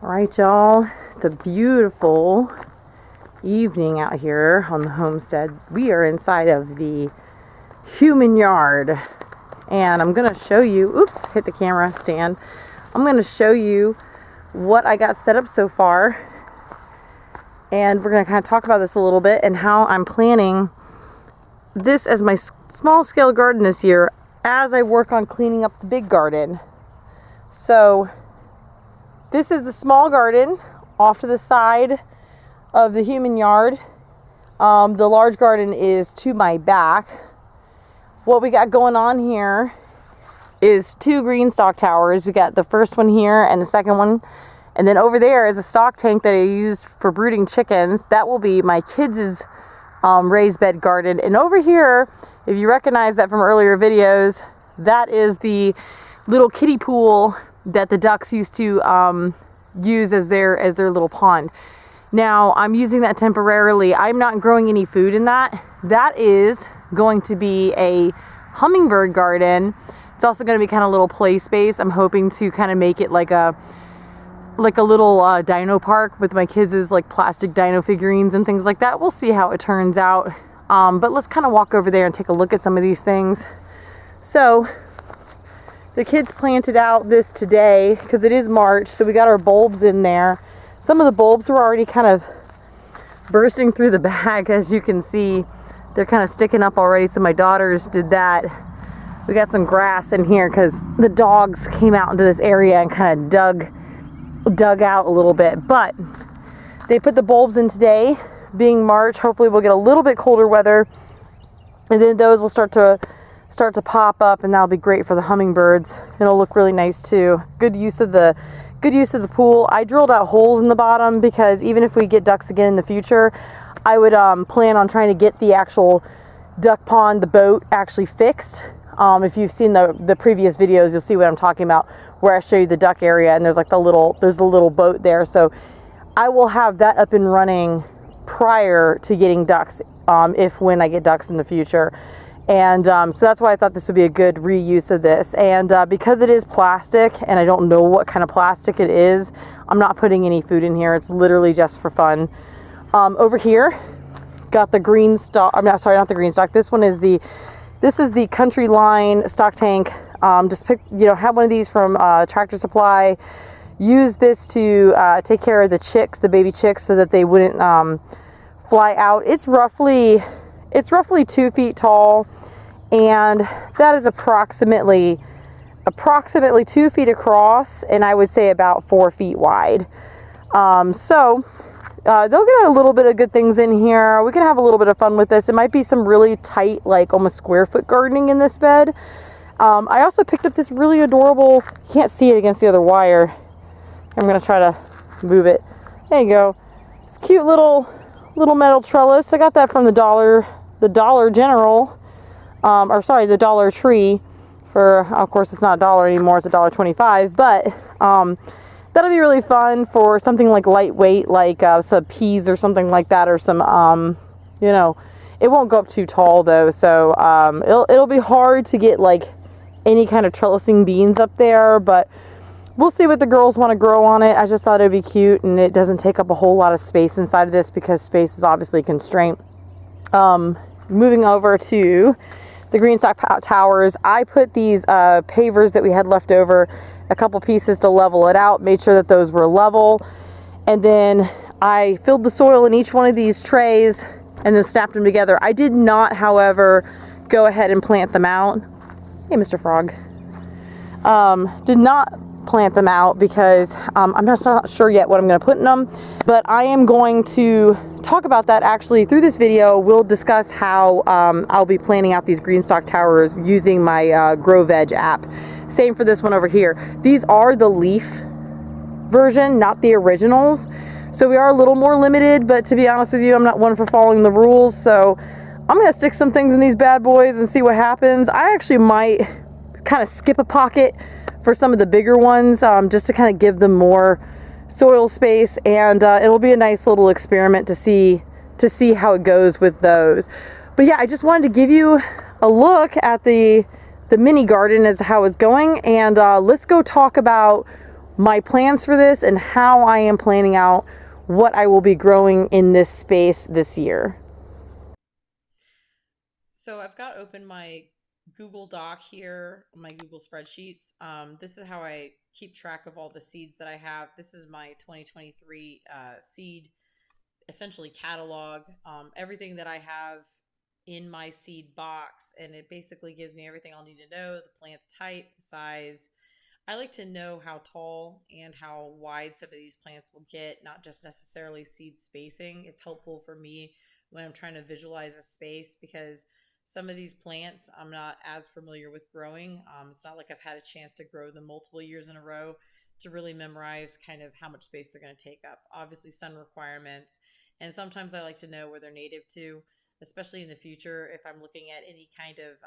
All right, y'all, it's a beautiful evening out here on the homestead. We are inside of the human yard, and I'm gonna show you, oops, hit the camera stand. I'm gonna show you what I got set up so far, and we're gonna kind of talk about this a little bit and how I'm planning this as my small scale garden this year as I work on cleaning up the big garden. So this is the small garden off to the side of the human yard. The large garden is to my back. What we got going on here is 2 Greenstalk towers. We got the first one here and the second one. And then over there is a stock tank that I used for brooding chickens. That will be my kids' raised bed garden. And over here, if you recognize that from earlier videos, that is the little kiddie pool that the ducks used to use as their little pond. Now I'm using that temporarily. I'm not growing any food in that. That is going to be a hummingbird garden. It's also going to be kind of a little play space. I'm hoping to kind of make it like a little dino park with my kids' like plastic dino figurines and things like that. We'll see how it turns out. But let's kind of walk over there and take a look at some of these things. So the kids planted out this today because it is March, so we got our bulbs in there. Some of the bulbs were already kind of bursting through the bag, as you can see. They're kind of sticking up already, so my daughters did that. We got some grass in here because the dogs came out into this area and kind of dug out a little bit. But they put the bulbs in today, being March. Hopefully we'll get a little bit colder weather, and then those will start to pop up, and that'll be great for the hummingbirds. It'll look really nice too. Good use of the pool. I drilled out holes in the bottom because even if we get ducks again in the future, I would plan on trying to get the actual duck pond, the boat, actually fixed. If you've seen the previous videos, you'll see what I'm talking about, where I show you the duck area, and there's like the little boat there. So I will have that up and running prior to getting ducks, when I get ducks in the future. And so that's why I thought this would be a good reuse of this. And because it is plastic, and I don't know what kind of plastic it is, I'm not putting any food in here. It's literally just for fun. Over here, got the Greenstalk. I'm not sorry, not the Greenstalk. This is the Country Line stock tank. Just had one of these from Tractor Supply. Use this to take care of the chicks, the baby chicks, so that they wouldn't fly out. It's roughly 2 feet tall, and that is approximately 2 feet across, and I would say about 4 feet wide. So they'll get a little bit of good things in here. We can have a little bit of fun with this. It might be some really tight, like almost square foot gardening in this bed. I also picked up this really adorable, you can't see it against the other wire. I'm going to try to move it. There you go. It's cute little metal trellis. I got that from the Dollar General, the Dollar Tree. For, of course, it's not $1 anymore, it's $1.25, but that'll be really fun for something like lightweight, like some peas or something like that, or some it won't go up too tall though, so it'll be hard to get like any kind of trellising beans up there, but we'll see what the girls want to grow on it. I just thought it'd be cute, and it doesn't take up a whole lot of space inside of this because space is obviously a constraint. Moving over to the Greenstalk towers, I put these pavers that we had left over, a couple pieces to level it out, made sure that those were level, and then I filled the soil in each one of these trays and then snapped them together. I did not, however, go ahead and plant them out. Hey, Mr. Frog. Did not plant them out because I'm not sure yet what I'm going to put in them, but I am going to talk about that actually through this video. We'll discuss how I'll be planning out these Greenstalk towers using my GrowVeg app. Same for this one over here. These are the leaf version, not the originals, so we are a little more limited, but to be honest with you, I'm not one for following the rules, so I'm going to stick some things in these bad boys and see what happens. I actually might kind of skip a pocket for some of the bigger ones, just to kind of give them more soil space, and it'll be a nice little experiment to see how it goes with those. But yeah, I just wanted to give you a look at the mini garden as to how it's going, and let's go talk about my plans for this and how I am planning out what I will be growing in this space this year. So I've got open my Google Doc here, my Google Spreadsheets. This is how I keep track of all the seeds that I have. This is my 2023 seed, essentially catalog. Everything that I have in my seed box, and it basically gives me everything I'll need to know: the plant type, size. I like to know how tall and how wide some of these plants will get, not just necessarily seed spacing. It's helpful for me when I'm trying to visualize a space because some of these plants I'm not as familiar with growing. It's not like I've had a chance to grow them multiple years in a row to really memorize kind of how much space they're going to take up. Obviously, sun requirements. And sometimes I like to know where they're native to, especially in the future if I'm looking at any kind of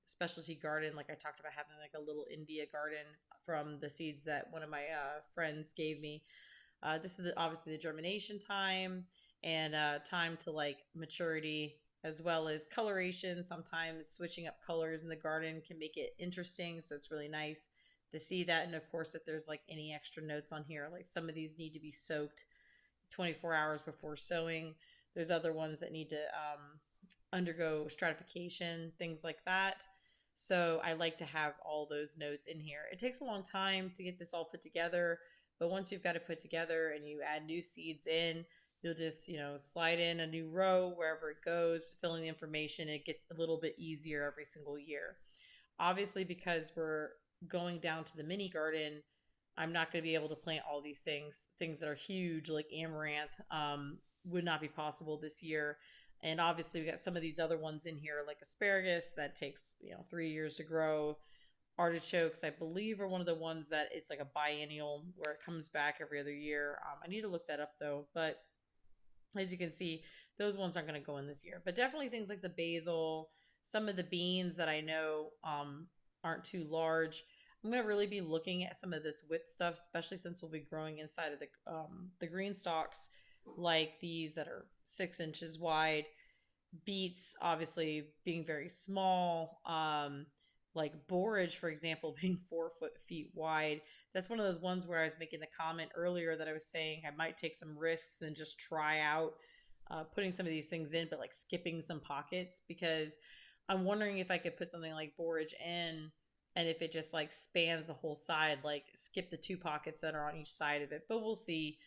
specialty garden. Like I talked about having like a little India garden from the seeds that one of my friends gave me. This is obviously the germination time and time to like maturity, as well as coloration. Sometimes switching up colors in the garden can make it interesting, so it's really nice to see that. And of course, if there's like any extra notes on here, like some of these need to be soaked 24 hours before sowing. There's other ones that need to undergo stratification, things like that. So I like to have all those notes in here. It takes a long time to get this all put together, but once you've got it put together and you add new seeds in, you'll just, slide in a new row wherever it goes, fill in the information. It gets a little bit easier every single year. Obviously, because we're going down to the mini garden, I'm not going to be able to plant all these things that are huge like amaranth. Would not be possible this year. And obviously, we got some of these other ones in here, like asparagus, that takes 3 years to grow. Artichokes, I believe, are one of the ones that it's like a biennial where it comes back every other year. I need to look that up though, but as you can see, those ones aren't going to go in this year. But definitely things like the basil, some of the beans that I know aren't too large. I'm going to really be looking at some of this width stuff, especially since we'll be growing inside of the green stalks, like these that are 6 inches wide. Beets obviously being very small, like borage, for example, being 4 feet wide. That's one of those ones where I was making the comment earlier that I was saying I might take some risks and just try out putting some of these things in, but like skipping some pockets, because I'm wondering if I could put something like borage in, and if it just like spans the whole side, like skip the two pockets that are on each side of it. But we'll see.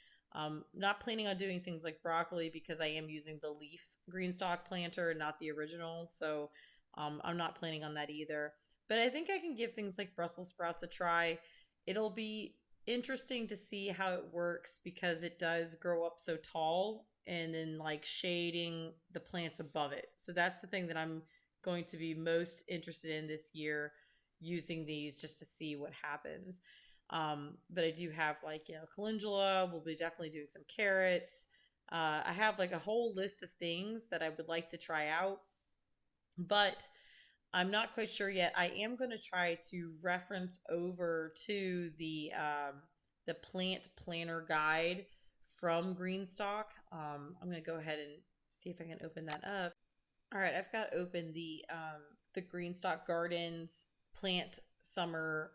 Not planning on doing things like broccoli because I am using the leaf Greenstalk planter, not the original. So I'm not planning on that either. But I think I can give things like Brussels sprouts a try. It'll be interesting to see how it works because it does grow up so tall and then like shading the plants above it. So that's the thing that I'm going to be most interested in this year, using these just to see what happens. But I do have like, calendula. We'll be definitely doing some carrots. I have like a whole list of things that I would like to try out, but I'm not quite sure yet. I am going to try to reference over to the plant planner guide from Greenstock. I'm going to go ahead and see if I can open that up. All right, I've got open the Greenstock Gardens Plant Summer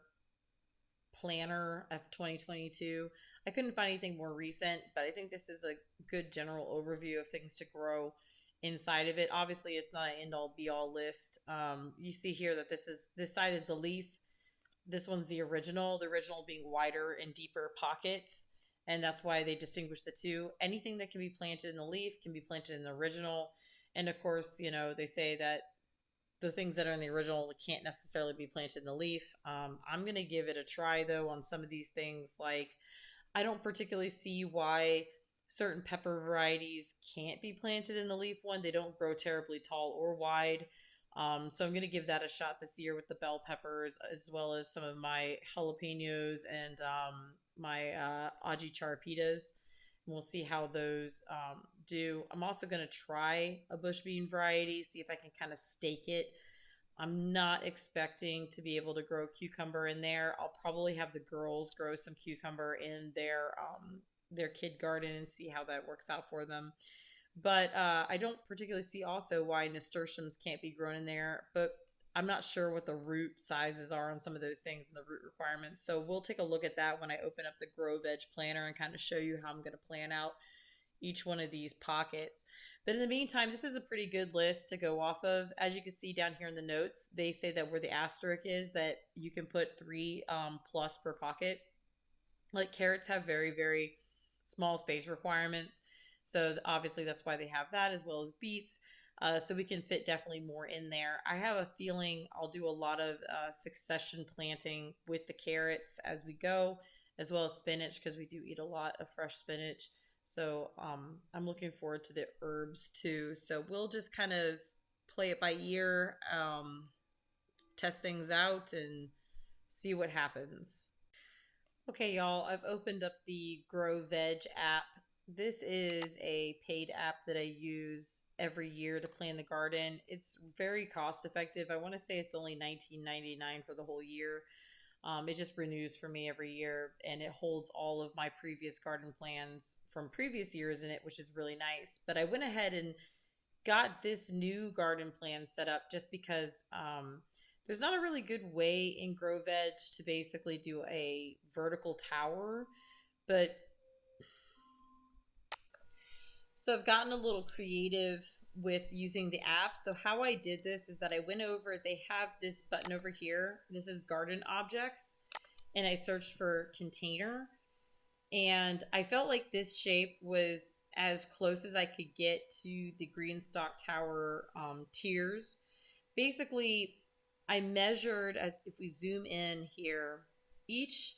Planner of 2022. I couldn't find anything more recent, but I think this is a good general overview of things to grow inside of it. Obviously, it's not an end all be all list. You see here that this side is the leaf. This one's the original. The original being wider and deeper pockets, and that's why they distinguish the two. Anything that can be planted in the leaf can be planted in the original, and of course, they say that the things that are in the original can't necessarily be planted in the leaf. I'm going to give it a try though on some of these things. Like, I don't particularly see why certain pepper varieties can't be planted in the leaf one. They don't grow terribly tall or wide. So I'm going to give that a shot this year with the bell peppers, as well as some of my jalapenos and my aji charapitas. And we'll see how those do. I'm also going to try a bush bean variety, see if I can kind of stake it. I'm not expecting to be able to grow cucumber in there. I'll probably have the girls grow some cucumber in their kid garden and see how that works out for them. But I don't particularly see also why nasturtiums can't be grown in there. But I'm not sure what the root sizes are on some of those things and the root requirements. So we'll take a look at that when I open up the GrowVeg planner and kind of show you how I'm going to plan out each one of these pockets. But in the meantime, this is a pretty good list to go off of. As you can see down here in the notes, they say that where the asterisk is that you can put 3 plus per pocket. Like carrots have very, very small space requirements. So obviously that's why they have that, as well as beets. So we can fit definitely more in there. I have a feeling I'll do a lot of succession planting with the carrots as we go, as well as spinach, because we do eat a lot of fresh spinach. So I'm looking forward to the herbs too. So we'll just kind of play it by ear, test things out, and see what happens. Okay, y'all, I've opened up the GrowVeg app. This is a paid app that I use every year to plan the garden. It's very cost effective. I want to say it's only $19.99 for the whole year. It just renews for me every year, and it holds all of my previous garden plans from previous years in it, which is really nice. But I went ahead and got this new garden plan set up just because there's not a really good way in GrowVeg to basically do a vertical tower, but so I've gotten a little creative with using the app. So how I did this is that I went over, they have this button over here. This is garden objects, and I searched for container, and I felt like this shape was as close as I could get to the Greenstalk tower tiers. Basically, I measured, if we zoom in here, each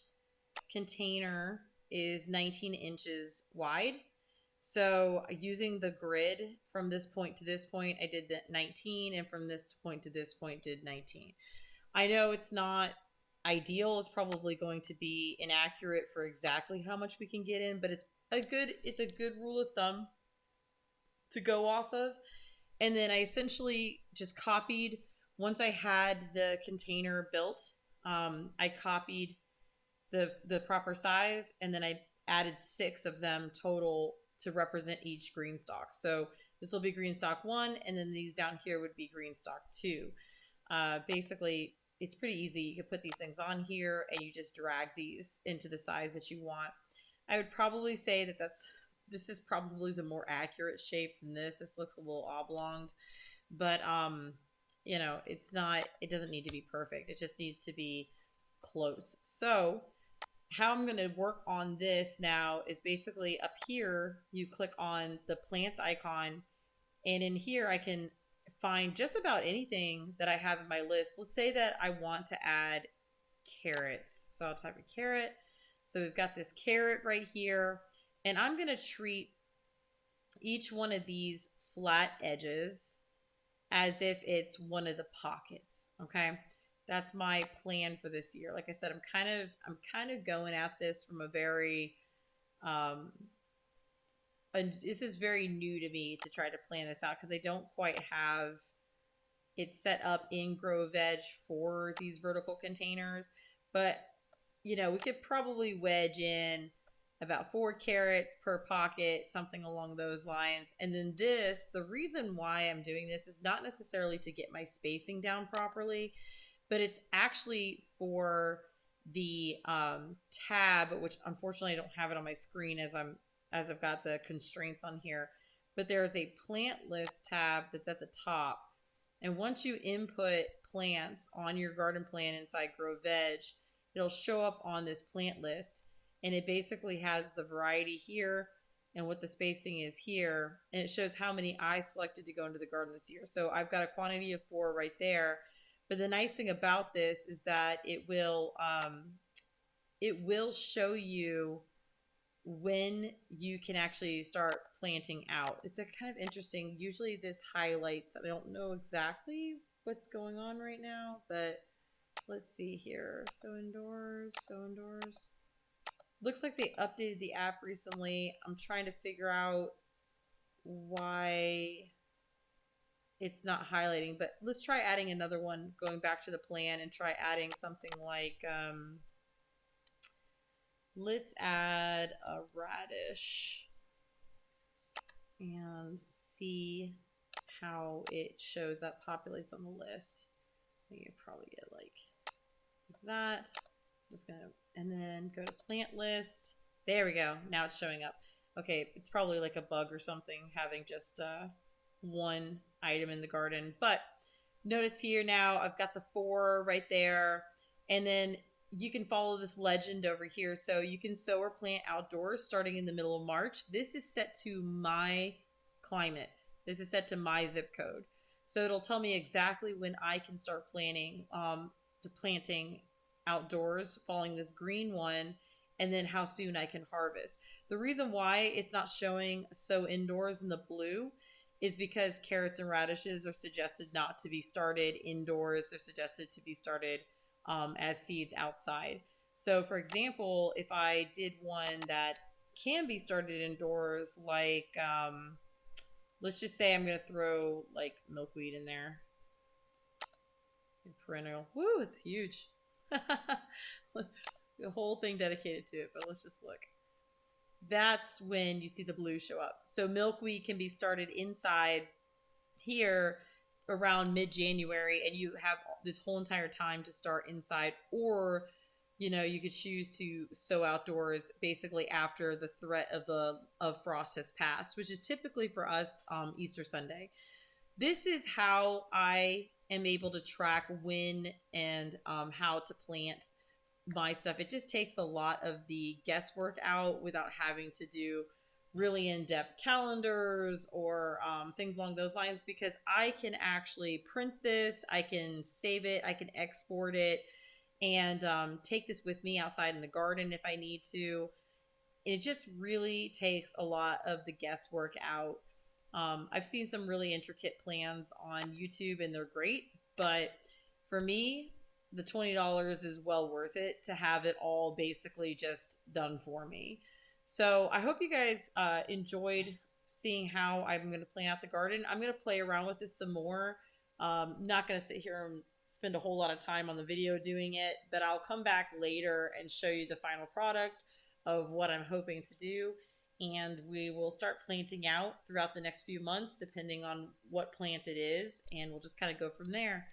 container is 19 inches wide. So using the grid from this point to this point, I did that 19, and from this point to this point did 19. I know it's not ideal. It's probably going to be inaccurate for exactly how much we can get in, but it's a good rule of thumb to go off of. And then I essentially just copied, once I had the container built, I copied the proper size, and then I added 6 of them total to represent each Greenstalk. So this will be Greenstalk 1, and then these down here would be Greenstalk 2. Basically, it's pretty easy. You can put these things on here, and you just drag these into the size that you want. I would probably say that this is probably the more accurate shape than this. This looks a little oblonged, but you know, it doesn't need to be perfect. It just needs to be close. So how I'm going to work on this now is basically up here, you click on the plants icon, and in here I can find just about anything that I have in my list. Let's say that I want to add carrots. So I'll type a carrot. So we've got this carrot right here, and I'm going to treat each one of these flat edges as if it's one of the pockets. Okay. That's my plan for this year. Like I said, I'm kind of going at this from a very, and this is very new to me to try to plan this out because I don't quite have it set up in GrowVeg for these vertical containers. But, you know, we could probably wedge in about 4 carrots per pocket, something along those lines. And then this, the reason why I'm doing this is not necessarily to get my spacing down properly, but it's actually for the tab, which unfortunately I don't have it on my screen as I've got the constraints on here. But there's a plant list tab that's at the top. And once you input plants on your garden plan inside GrowVeg, it'll show up on this plant list. And it basically has the variety here and what the spacing is here. And it shows how many I selected to go into the garden this year. So I've got a quantity of 4 right there. But the nice thing about this is that it will show you when you can actually start planting out. It's a kind of interesting. Usually this highlights, I don't know exactly what's going on right now, but let's see here. So indoors. Looks like they updated the app recently. I'm trying to figure out why it's not highlighting, but let's try adding another one, going back to the plan and try adding something like, let's add a radish and see how it shows up, populates on the list. You could probably get like that. Just gonna, and then go to plant list. There we go. Now it's showing up. Okay, it's probably like a bug or something having just one item in the garden. But notice here now I've got the 4 right there. And then you can follow this legend over here. So you can sow or plant outdoors starting in the middle of March. This is set to my climate. This is set to my zip code. So it'll tell me exactly when I can start planting outdoors, following this green one, and then how soon I can harvest. The reason why it's not showing sow indoors in the blue is because carrots and radishes are suggested not to be started indoors. They're suggested to be started as seeds outside. So, for example, if I did one that can be started indoors, like let's just say I'm going to throw like milkweed in there. Perennial. Woo, it's huge. The whole thing dedicated to it, but let's just look. That's when you see the blue show up. So milkweed can be started inside here around mid-January, and you have this whole entire time to start inside, or you could choose to sow outdoors basically after the threat of frost has passed, which is typically for us Easter Sunday. This is how I am able to track when and how to plant my stuff. It just takes a lot of the guesswork out without having to do really in-depth calendars or things along those lines, because I can actually print this, I can save it, I can export it, and take this with me outside in the garden if I need to. It just really takes a lot of the guesswork out. I've seen some really intricate plans on YouTube and they're great, but for me, the $20 is well worth it to have it all basically just done for me. So I hope you guys enjoyed seeing how I'm going to plan out the garden. I'm going to play around with this some more. Not going to sit here and spend a whole lot of time on the video doing it, but I'll come back later and show you the final product of what I'm hoping to do. And we will start planting out throughout the next few months, depending on what plant it is, and we'll just kind of go from there.